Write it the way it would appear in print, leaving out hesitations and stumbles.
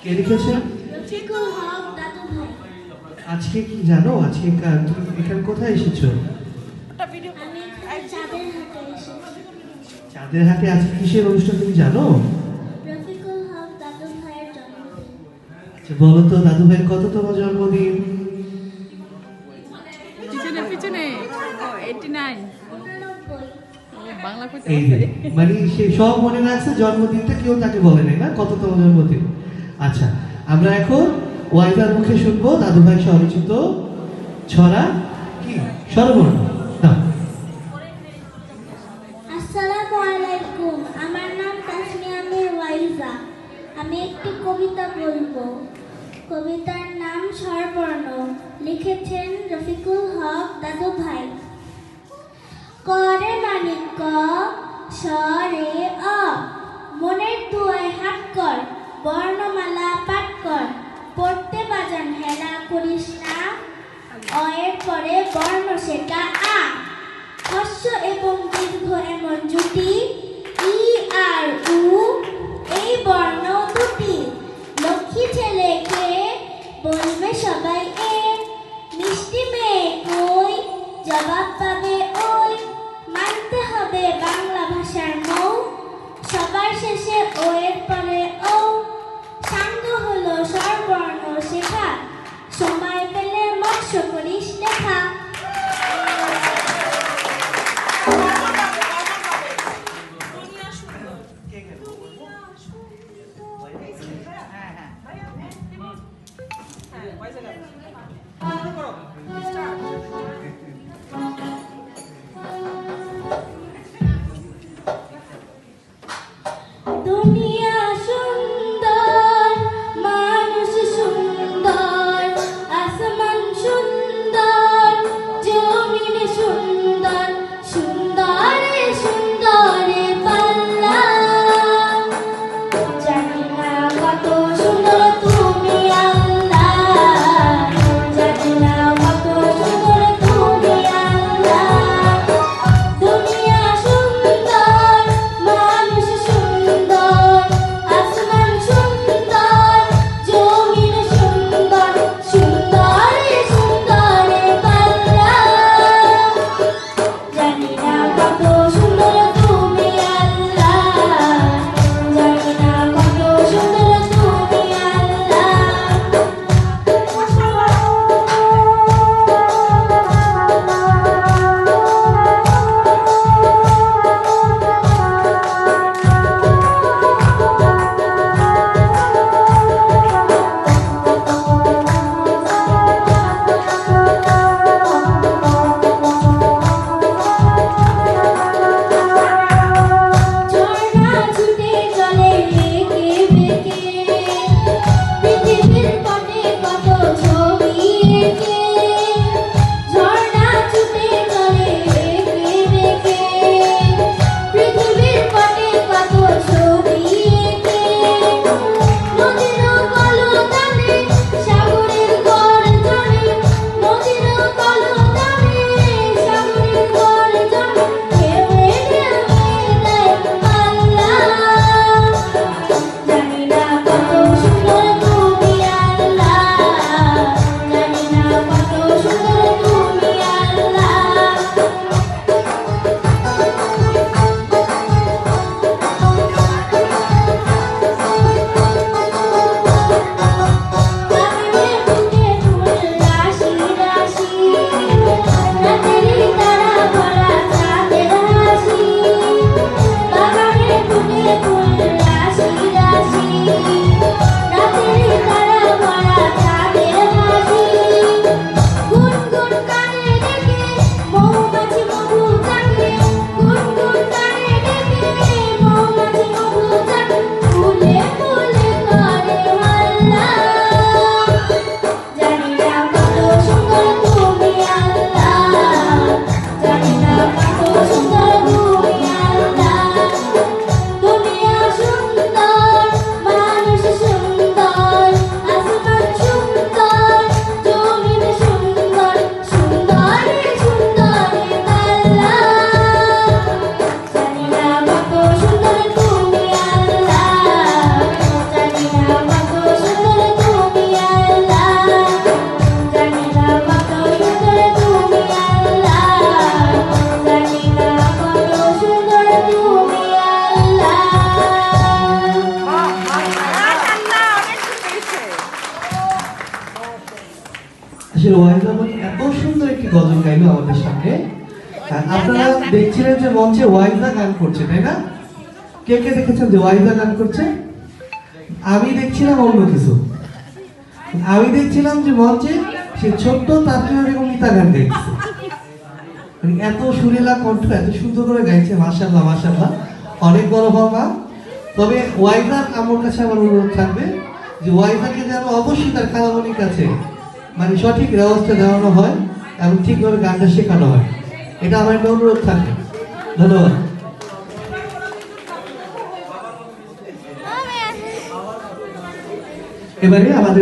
কে লিখেছে? রফিকুল হক দাদু ভাই। আজকে কি জানো, আজকে তুমি এখানে কোথায় এসেছো? আমি চাঁদের হাটে এসেছি। চাঁদের হাটে আজকে কিসের অনুষ্ঠান তুমি জানো? রফিকুল হক দাদু ভাইয়ের জন্মদিন। আচ্ছা বলো তো, দাদু ভাইয়ের কততম জন্মদিন? পিছনে পিছনে 89 99। বাংলা কইতে এই যে, মানে সে সব মনে রাখছে, জন্মদিনটা কেউ তাকে বলে নাই না কততম জন্মদিন। আচ্ছা, আমরা এখন ওয়াইদার মুখে শুনবো দাদু ভাই স্বরচিত ছড়া কি স্বরবর্ণ না। আসসালামু আলাইকুম, আমার নাম তাসমিয়া আমির ওয়াইজা। আমি একটি কবিতা বলবো। কবিতার নাম স্বরবর্ণ, লিখেছেন রফিকুল হক দাদু ভাই। করে মানিক ক, স্বরে অ, মনের দুয়ায় হাত কর, বর্ণমালা পাঠ কর, পড়তে বাজান হেলা করিস না, অয়ের পরে বর্ণ সেটা আ, হস্য এবং দীর্ঘ এমন জুটি, ই আর উ, এই বর্ণ দুটি, লক্ষ্মী ছেলেকে বলবে সবাই এ, মিষ্টি মেয়ে কই, জবাব পাবে ওই, মানতে হবে বাংলা ভাষার মৌ, সবার শেষে ও এর পরে ও, সাঙ্গ হলো স্বরবর্ণ শেখা, সময় পেলে মৎস্য করিস লেখা। আসলে ওয়াহিদা মনি এত সুন্দর একটি গজল গাইলো আমাদের সামনে। আর আপনারা দেখছিলেন যে মঞ্চে ওয়াহিদা গান করছে, তাই না? কে কে দেখেছেন যে ওয়াহিদা গান করছে? আমি দেখছিলাম অন্য কিছু। আমি দেখছিলাম যে মঞ্চে সে ছোট্ট তাৎক্ষণিক বেগম মিতা গান গাইছে। মানে এত সুরেলা কণ্ঠ, এত সুন্দর করে গাইছে, মাশাআল্লাহ মাশাআল্লাহ, অনেক বড় ভাবা। তবে ওয়াহিদার আমার কাছে আমার অনুরোধ থাকবে যে ওয়াহিদাকে যেন অবশ্যই তার খালামণির কাছে মানে সঠিক ব্যবস্থা দেওয়ানো হয় এবং ঠিকভাবে গানটা শেখানো হয়, এটা আমার একটা অনুরোধ থাকবে। ধন্যবাদ। এবারে আমাদের